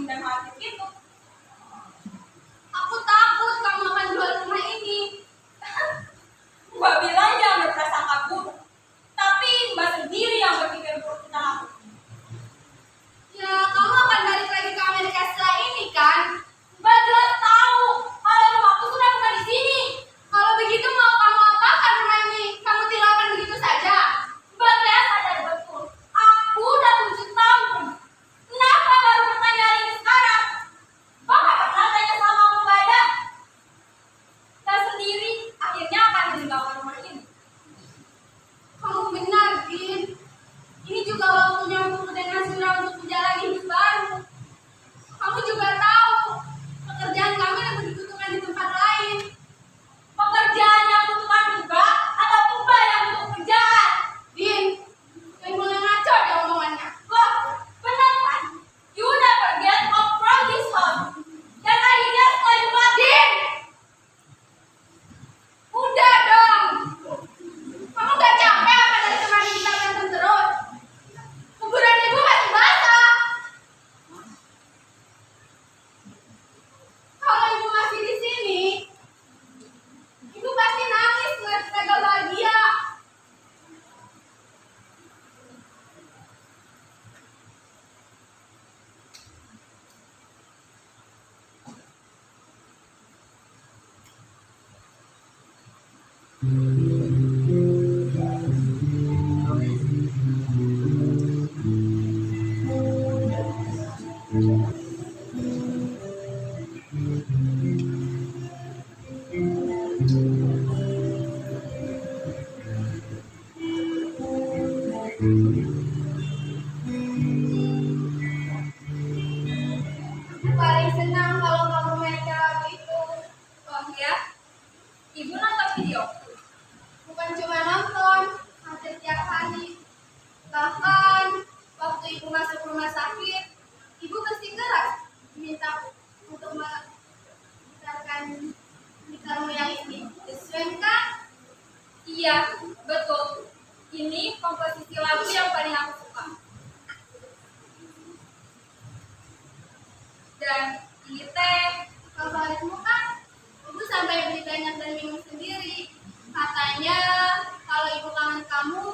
dan khawatir gitu. Aku takut kamu akan jual rumah ini. Mbak bilang jangan berprasangka buruk, tapi Mbak sendiri yang berpikir buruk tentang aku. Ya, kamu akan balik lagi ke Amerika setelah ini kan? Mbak jelas tahu kalau rumahku sudah bukan di sini. Kalau begitu mau kamu apakan rumah ini? Kamu tinggalkan begitu saja? Mbak saya sadar betul, aku udah 7 tahun pergi. Kenapa baru bertanya hari ini sekarang? Mbak gak pernah tanya sama aku Mbak ada. Mbak sendiri akhirnya akan meninggalkan rumah ini. Kamu benar, Din. Ini juga waktunya untuk dan Hasira untuk menjalani hidup baru. Kamu juga tahu pekerjaan kamu yang dibutuhkan di tempat lain. Pekerjaan yang butuhkan juga atau Mbak yang butuh pekerjaan? Din, yang mulai ngaco deh omongannya. Loh, benar kan? You never get off from this house. Dan akhirnya setelah you mati, Din! Udah dong. Kamu gak capek apa dari kemarin kita berantem terus? Kuburan ibu masih basah. Kalau ibu masih di sini, ibu pasti nangis ngeliat kita gak bahagia. Paling senang kalau kamu main lagu itu. oh ya, Ibu nonton video. Bukan cuma nonton, hampir tiap hari. Bahkan waktu ibu masuk rumah sakit, ibu bersikeras minta untuk membesarkan kamu yang ini. Sesuai kan? Iya, betul. Ini komposisi lagu yang paling aku suka. Dan ini teh Favoritmu kan? Ibu sampai beli banyak dan minum sendiri. Katanya kalau ibu kangen kamu,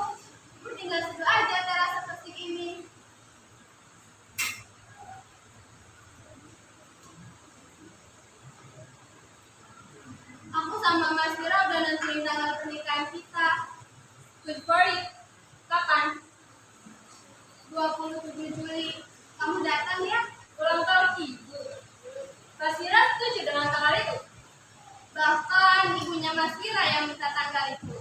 ibu tinggal situ aja teras seperti ini. Aku sama Mas Vira udah nentuin tanggal pernikahan kita. good for you. Kapan? 27 Juli. Kamu datang ya? Ulang tahun Ibu. Basira setuju dengan tanggal itu? Bahkan ibunya Mas Vira yang minta tanggal itu.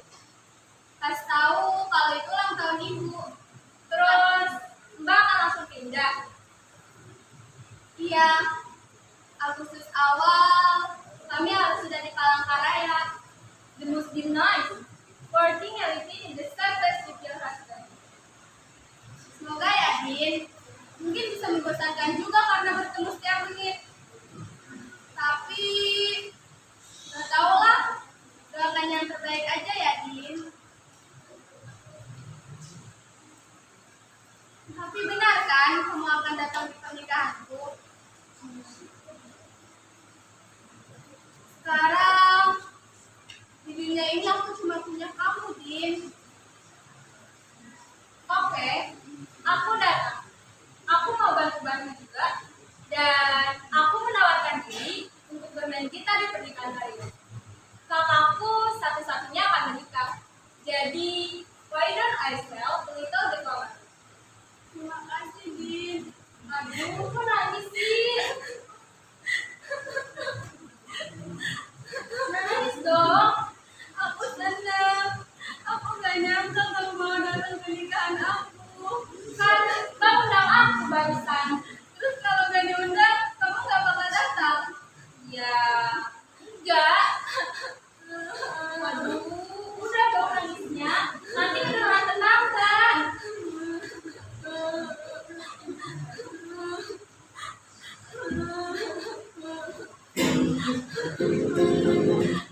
Kasih tahu kalau itu ulang tahun ibu. Terus Mbak akan langsung pindah. Iya, Agustus awal kami harus sudah di Palangkaraya. The must be nice. Working everything in the same place with your husband. Semoga ya, Din. Mungkin bisa membosankan juga karena bertemu setiap menit. Tapi gak tau lah. Doakan yang terbaik aja ya, Din. Tapi benar kan kamu akan datang di pernikahanku? Sekarang di dunia ini aku cuma punya kamu, Din. Oke, aku datang. Aku mau bantu-bantu juga. Dan aku menawarkan diri untuk bermain gitar di pernikahan hari ini. Kakakku satu-satunya akan menikah. Jadi, why don't I sell a little the flower? Terima kasih, Din. Aduh, kok nangis sih? Nangis dong. Aku senang. Aku gak nyangka kamu mau datang ke nikahan aku. Kan, Bang undang aku barusan. Terus kalau gak diundang, kamu gak bakal datang. Ya, enggak. Aduh, udah dong nangisnya. Nanti beneran tenang kan?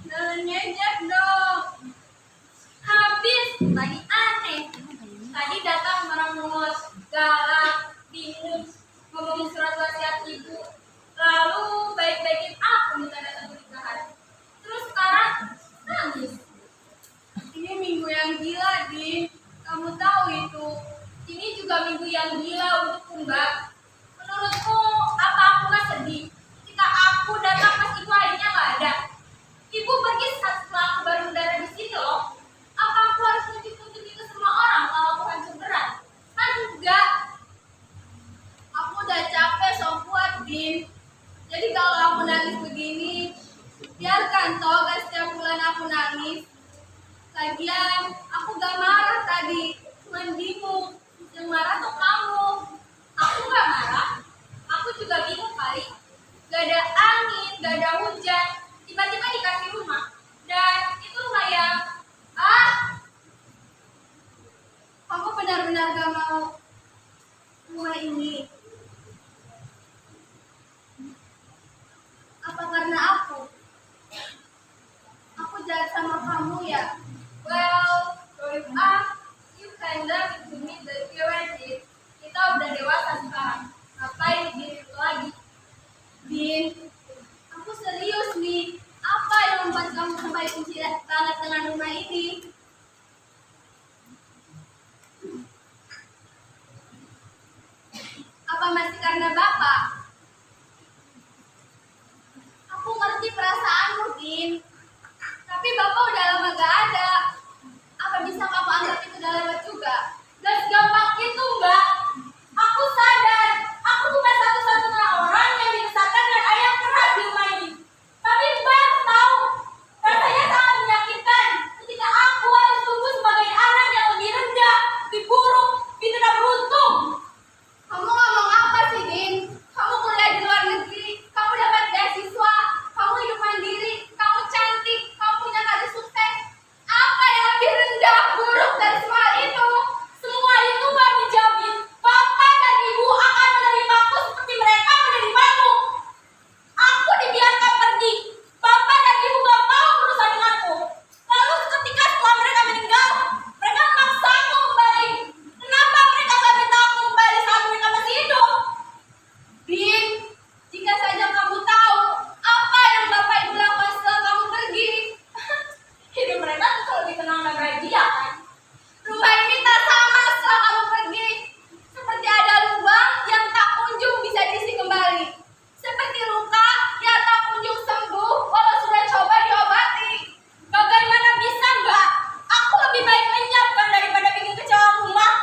Jangan ngejek dong. Habis, tadi aneh. Tadi datang orang mungut, galak, bingung, ngomongin surat wasiat ibu. Jadi kalau aku nangis begini, biarkan toh gak setiap bulan aku nangis. Lagian aku gak marah tadi, cuman bingung. Yang marah tuh kamu. Aku gak marah, aku juga bingung kali. Gak ada angin, gak ada hujan, tiba-tiba dikasih rumah. Dan itu rumah yang, kamu benar-benar gak mau rumah ini. Apa karena aku jahat sama kamu ya? Well, growing up, you kinda to me the theoretic. Kita udah dewasa sekarang. Ngapain mikirin itu lagi? Din, aku serius nih. Apa yang membuat kamu sampai benci banget dengan rumah ini? Apa masih karena Bapak? Aku ngerti perasaanmu, Din. Tapi Bapak udah lama gak ada. Apa bisa kamu anggap itu udah lewat juga? Gak segampang itu, Mbak. Aku sadar, aku bukan satu-satunya orang yang dibesarkan dengan ayah yang keras di rumah ini. Tapi Mbak harus tahu, rasanya sangat menyakitkan ketika aku harus tumbuh sebagai anak yang lebih rendah, lebih buruk, lebih tidak beruntung. Kamu ngomong apa sih, Din? Kamu kuliah di luar negeri, kamu dapat beasiswa, kamu hidup mandiri, kamu cantik, kamu punya karir sukses. Apa yang lebih rendah, buruk dari semua itu? Semua itu Mbak dijamin, Bapak dan Ibu akan menerimaku seperti mereka menerimamu. Aku dibiarkan pergi. Bapak dan Ibu gak mau berurusan denganku. Lalu seketika setelah mereka meninggal, mereka memaksa aku kembali. Kenapa mereka gak minta aku kembali saat mereka masih hidup? Din, jika saja kamu tahu apa yang Bapak Ibu lakukan setelah kamu pergi. Hidup mereka tuh lebih tenang dan bahagia kan? Rumah ini tak sama setelah kamu pergi. Seperti ada lubang yang tak kunjung bisa diisi kembali. Seperti luka yang tak kunjung sembuh walau sudah coba diobati. Bagaimana bisa Mbak? Aku lebih baik lenyap kan daripada bikin kecewa rumah.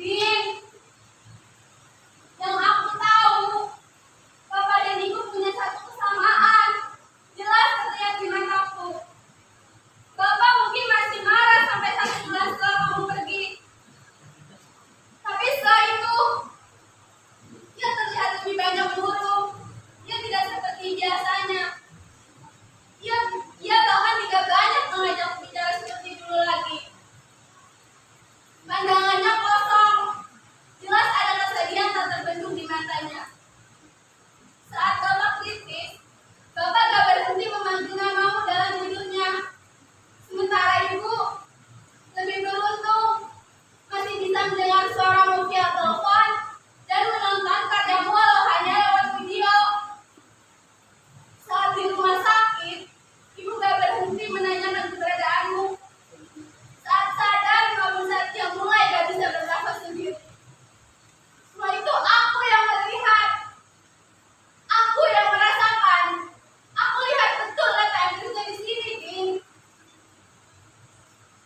Din, yang aku tahu, Bapak dan Ibu punya satu kesamaan. Jelas terlihat di mataku. Bapak mungkin masih marah sampai 1 bulan setelah kamu pergi. Tapi setelah itu, ia terlihat lebih banyak murung. Ia tidak seperti biasanya. Ia bahkan tidak banyak mengajak bicara seperti dulu lagi. Pandangannya kosong. Jelas ada kesedihan tak terbendung di matanya. Saat Bapak kritis, Bapak gak berhenti memanggil namamu dalam tidurnya. Sementara Ibu lebih beruntung masih bisa mendengar suaramu via telepon dan menonton karyamu walau hanya lewat video. Saat di rumah sakit, Ibu gak berhenti menanyakan keberadaanmu. Saat sadar kamu saja mulai gak bisa bernafas sendiri. Semua itu aku yang melihat. Aku yang merasakan. Aku lihat betul kata yang terjadi di sini, Din.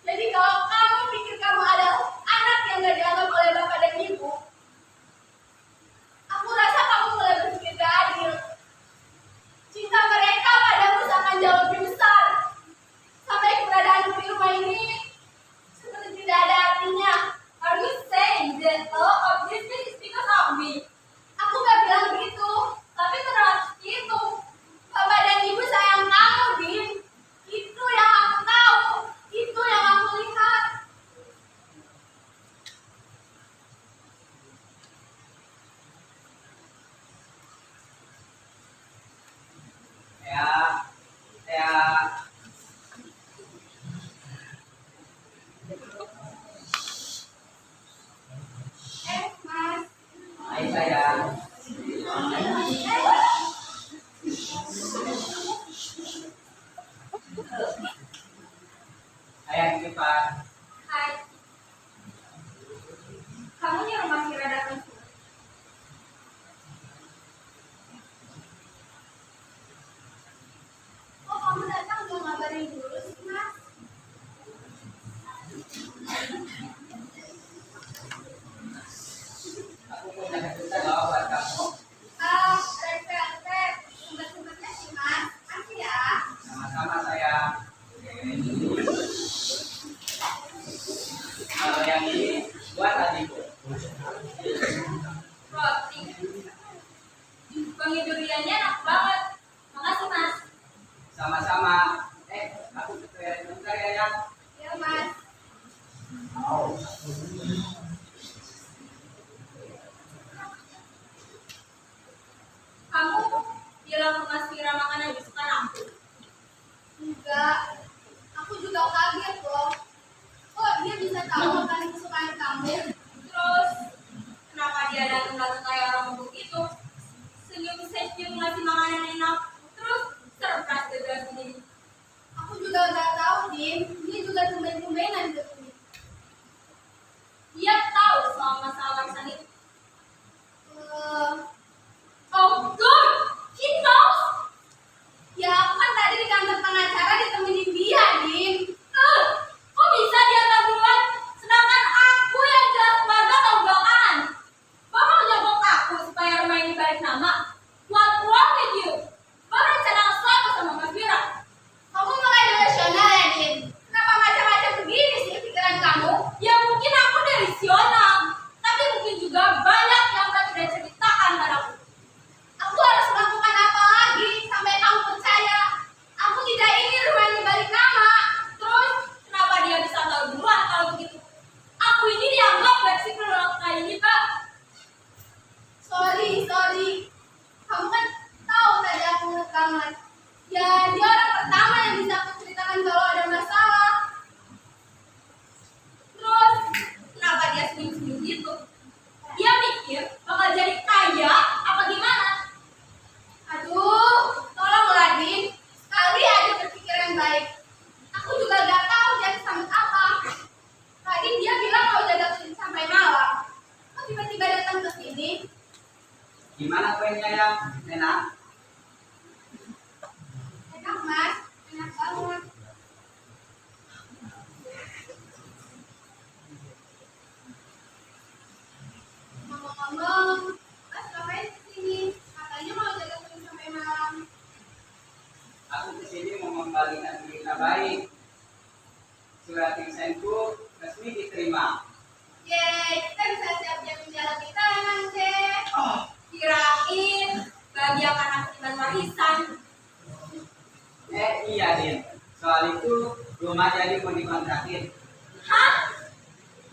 Jadi kalau kamu pikir kamu adalah anak yang gak dianggap oleh Bapak dan Ibu, aku rasa kamu mulai berpikir gak adil. Cinta mereka padamu akan jauh lebih besar. Sampai keberadaanmu di rumah ini seperti tidak ada artinya. Are you saying that all of this thing is because of me? Aku gak bilang begitu. Tapi kenapa itu? Bapak dan Ibu sayang kamu, Din. Itu yang aku tahu. Itu yang aku lihat. Mas. Hai sayang. Ayah cepat. Hai. Kamu nyuruh Mas Kira datang sini. Oh, kamu datang gak ngabarin dulu sih, Mas? Aku punya kejutan loh buat kamu. Red, sumber-sumbernya sih mas. Makasih ya. Sama-sama sayang. Kalau yang ini buat adikku. Roti. Wangi duriannya enak banget. Makasih mas. Sama-sama. Aku ketuaran bentar ya ya. Ya mas. Kamu bilang Mas Fira makanan kesukaan aku. Enggak. Aku juga kaget loh. Kok dia bisa tahu makanan kesukaan kamu? Terus kenapa dia datang-datang kayak orang mabuk itu? Senyum-senyum ngasih makanan enak. Terus surprise bebas begini. Aku juga nggak tahu, Din. Dia juga tumben-tumbenan kesini. Dia tahu soal masalah warisan itu. Eh, Oh good, he knows. ya aku kan tadi di kantor pengacara ditemenin dia, Din. Kok bisa dia tahu duluan? Sedangkan aku yang jelas keluarga tahu belakangan. Bapak nyogok aku supaya rumah ini balik nama. What wrong with you? Bapak rencana sesuatu sama Mas Fira. Kamu mulai delusional ya, Din? Kenapa macam-macam begini sih pikiran kamu? Ya mungkin aku delusional, tapi mungkin juga banyak yang tak tidak ceritakan padaku. Aku harus melakukan apa lagi sampai kamu percaya? Aku tidak ingin rumah ini balik nama. Terus kenapa dia bisa tahu duluan kalau begitu? Aku ini dianggap fleksibel kayak ini Pak. Sorry. Kamu kan tahu tadi aku rekaman. Ya, dia orang pertama yang bisa aku ceritakan kalau ada masalah. Terus kenapa dia senyum-senyum gitu? Dia mikir bakal jadi kaya apa gimana? Aduh, tolonglah, Din. Sekali aja berpikiran baik. Aku juga gak tahu dia kesambet apa. Tadi dia bilang mau jaga sini sampai malam. Kok tiba-tiba datang ke sini? Gimana kuenya ya? Enak? Enak, Mas. Enak banget. Ngomong-ngomong, Mas ngapain kesini? Katanya mau jaga sini sampai malam. Aku kesini mau membalikan berita baik. Surat insenku resmi diterima. Yeay, kita bisa siap-siap menjalani kita nanti. Kirain bagi akan akibat warisan. Iya Din. Soal itu rumah jadi mau dikontrakin. Hah?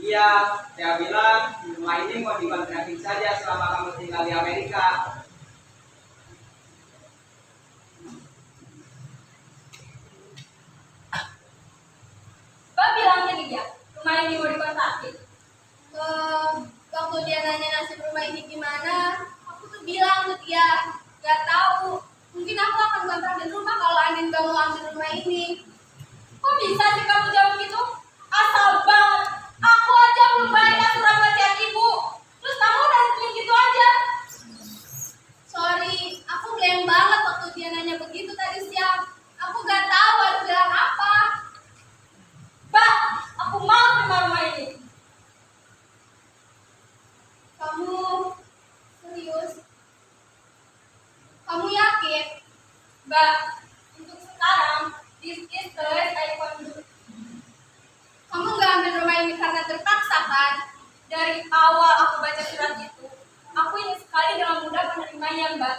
Iya, saya bilang rumah ini mau dikontrakin saja selama kamu tinggal di Amerika. Mbak bilang ke dia, rumah ini mau dikontrakin. Waktu dia nanya nasib rumah ini gimana, aku tuh bilang ke dia, gak tahu. Mungkin aku akan kontrakin rumah kalau Andin gak mau ambil rumah ini. Kok bisa sih kamu jawab gitu? Asal banget. Aku aja belum bayar surat wasiat ibu. Terus kamu udah nentuin gitu aja. Sorry, aku blank banget waktu dia nanya begitu tadi siang. Aku gak tahu harus bilang apa. Mbak, aku mau terima rumah ini. Kamu serius? Kamu yakin? Mbak, untuk sekarang, this is the last I want to do. Kamu gak ambil rumah ini karena terpaksa kan? Dari awal aku baca surat itu, aku ingin sekali dengan mudah menerimanya, Mbak.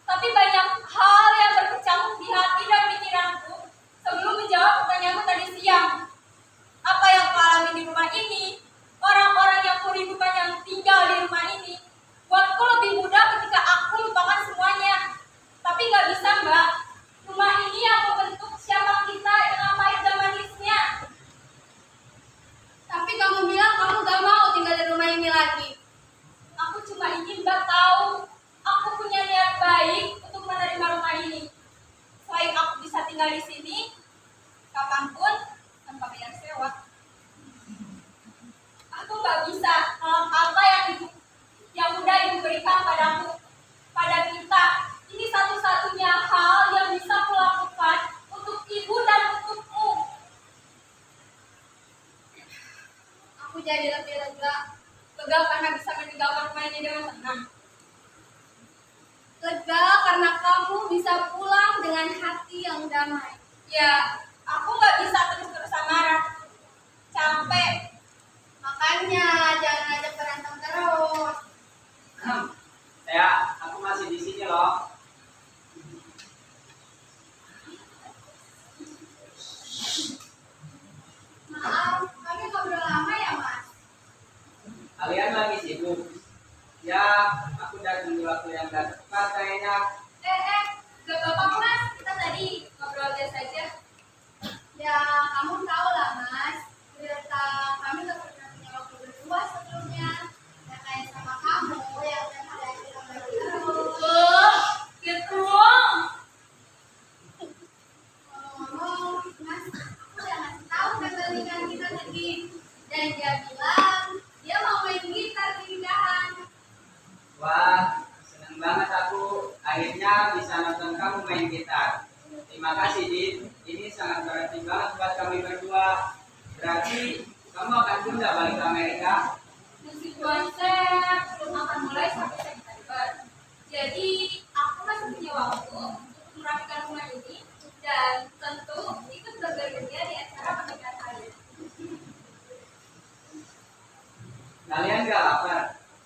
Tapi banyak hal yang berkecamuk di hati dan pikiranku sebelum menjawab pertanyaanmu tadi siang. Apa yang kau alami di rumah ini, orang-orang yang kehidupan yang tinggal di rumah ini, buatku lebih mudah ketika aku lupakan semuanya. Tapi gak bisa, Mbak. Rumah ini yang membentuk siapa kita dengan pahit dan manisnya. Tapi kamu bilang kamu gak mau tinggal di rumah ini lagi. Aku cuma ingin Mbak tahu, aku punya niat baik untuk menerima rumah ini. Selain aku bisa tinggal di sini, kapanpun, tanpa bayar sewa. Aku nggak bisa menolak apa yang udah ibu berikan padaku, pada kita. Ini satu-satunya hal yang bisa kulakukan untuk ibu dan untukmu. aku jadi lebih lega. Lega karena bisa meninggalkan rumah ini dengan tenang. Lega karena kamu bisa pulang dengan hati yang damai. Ya, aku nggak bisa terus-terusan marah. Capek. Makanya jangan ajak berantem terus. Aku masih di sini loh. Maaf, kami ngobrol lama ya, Mas? Kalian lagi sibuk? Ya, aku udah tunggu waktu yang gak tepat kayaknya. Gak apa-apa Mas, kita tadi ngobrol biasa aja. Ya, kamu tahu lah, Mas. Cerita kami gak pernah punya waktu berdua sebelumnya. Ya kayak sama kamu yang tiap hari sama terus. Gitu. Ngomong-ngomong, Mas, aku udah ngasih tahu tanggal nikahan kita tadi. Dan dia bilang dia mau main gitar di nikahan. Wah, seneng banget aku akhirnya bisa nonton kamu main gitar. Terima kasih, Din. Ini sangat berarti banget buat kami berdua. Berarti kamu akan juga balik ke Amerika? Musik konser belum akan mulai sampai September. Jadi aku masih punya waktu untuk merapikan rumah ini dan tentu ikut berbahagia di acara pernikahan kalian. Kalian gak lapar?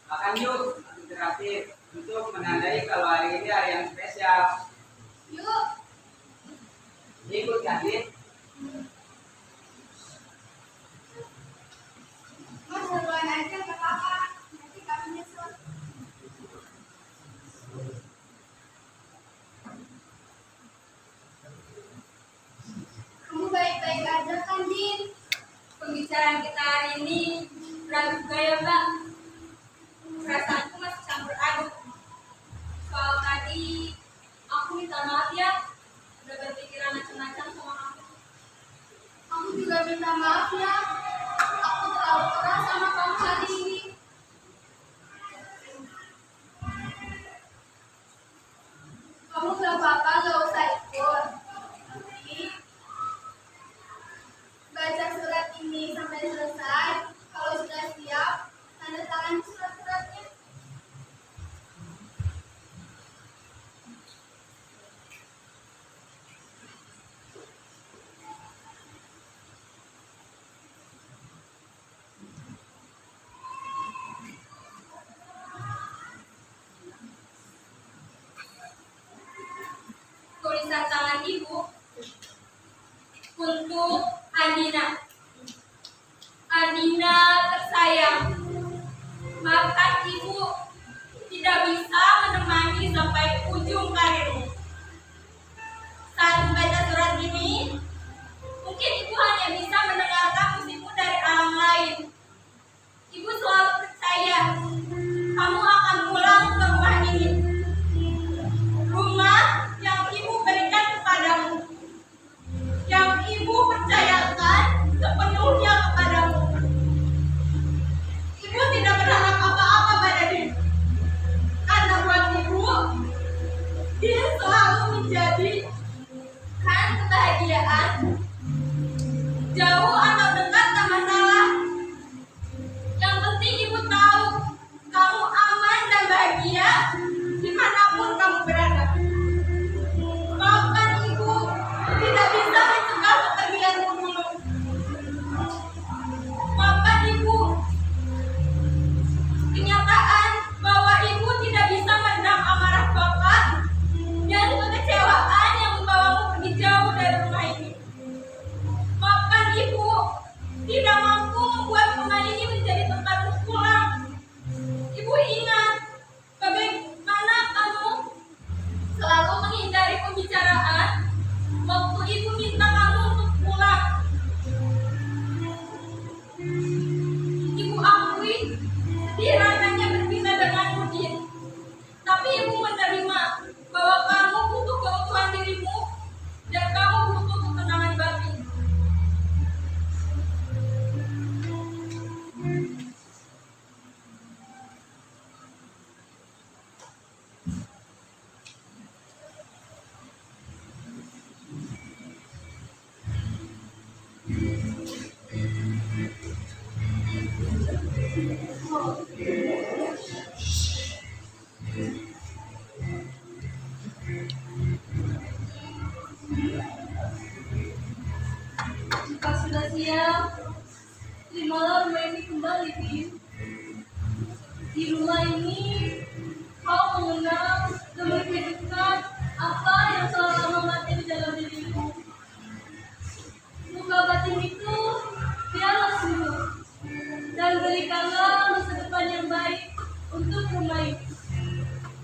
Makan yuk, aku terakhir untuk menandai kalau hari ini hari yang spesial. Yuk, Ikut kan, Din? Mas duluan aja gak apa-apa. Nanti kami nyusul. Kamu baik-baik aja kan, Din? Pembicaraan kita hari ini ragu juga ya Mbak. Perasaanku masih campur aduk. Soal tadi aku minta maaf ya udah berpikiran macam-macam sama kamu. Aku juga minta maaf ya. Aku terlalu keras sama kamu hari ini. Kamu gak apa-apa, gak usah ikut. Tapi baca surat ini sampai selesai. Kalau sudah siap, tanda tangan surat-suratnya. Tulisan tangan ibu untuk Andina. Andina tersayang, maafkan ibu tidak bisa menemani sampai ujung karirmu. Saat membaca surat ini, mungkin ibu hanya bisa mendengarkan musikmu dari alam lain. Ibu selalu percaya kamu akan pulang ke rumah ini. Rumah yang ibu berikan kepadamu, yang ibu percayakan sepenuhnya kepadamu. Ibu tidak berharap apa-apa pada dia, karena buat ibu dia selalu menjadi kan kebahagiaan. Jauh atau dekat tak masalah. Yang penting ibu tahu kamu aman dan bahagia dimanapun kamu berada. Maafkan ibu tidak bisa mencegah kepergianmu dulu. Maafkan ibu kenyataan bahwa ibu tidak bisa meredam amarah bapak dan kekecewaan yang membawamu pergi jauh dari rumah ini. Maafkan ibu tidak mampu membuat rumah ini menjadi tempatmu pulang. Ibu ingat bagaimana kamu selalu menghindari pembicaraan waktu ibu minta kamu untuk pulang. Ibu akui sedih rasanya berpisah denganmu, Din. Tapi ibu menerima bahwa kamu butuh keutuhan dirimu dan kamu butuh ketenangan batin. Oh, jika sudah siap, terimalah rumah ini kembali, Bin. Di rumah ini, kau mengenal dan menghidupkan apa yang telah lama mati di dalam dirimu. Luka batin itu biarlah sembuh dan berikanlah masa depan yang baik untuk rumah ini.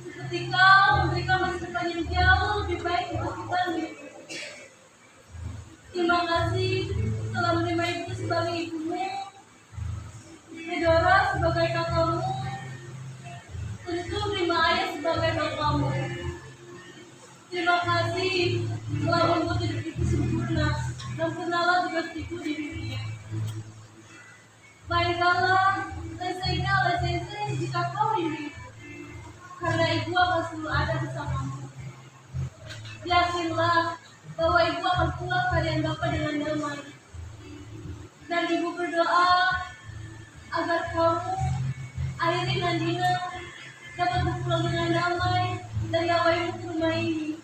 Seperti kau memberikan masa depan yang jauh lebih baik untuk kita sendiri. Terima kasih telah menerima ibu sebagai ibumu, Medora sebagai kakakmu, tentu terima ayah sebagai bapakmu. Terima kasih telah membuat hidup itu sempurna dan pernahlah juga di dunia. Baiklah, lese jika kau rindu, karena ibu akan selalu ada bersamamu. Yakinlah bahwa ibu akan pulang ke harian Bapa dengan damai. Dan ibu berdoa agar kamu, Airin dan Dina, dapat berpulang dengan damai dan gawaimu ke rumah ini.